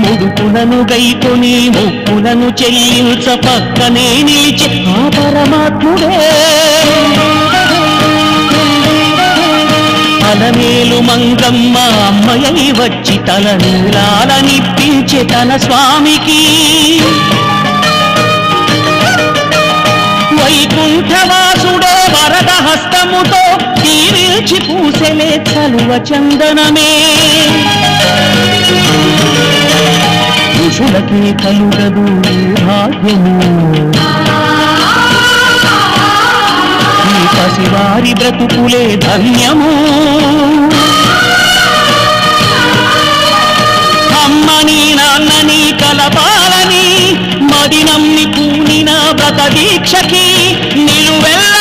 ముడుపులను గైకొని మొక్కులను చెల్లించ పక్కనే నిలిచి ఆ పరమాత్ముడే అలమేలు మంగమ్మ అమ్మయ్య వచ్చి తల నీలాలనిప్పించే తన స్వామికి వైకుంఠవాసుడే వరద హస్తముతో తీరిల్చి పూసెలే చలువ చందనమే ఋషులకే కలుగదు భాగ్యము ఈ పసివారి బ్రతుకులే ధన్యము అమ్మని నాన్నని కలపాలని మది నమ్మి పూనిన వ్రత దీక్షకి నిలువెల్ల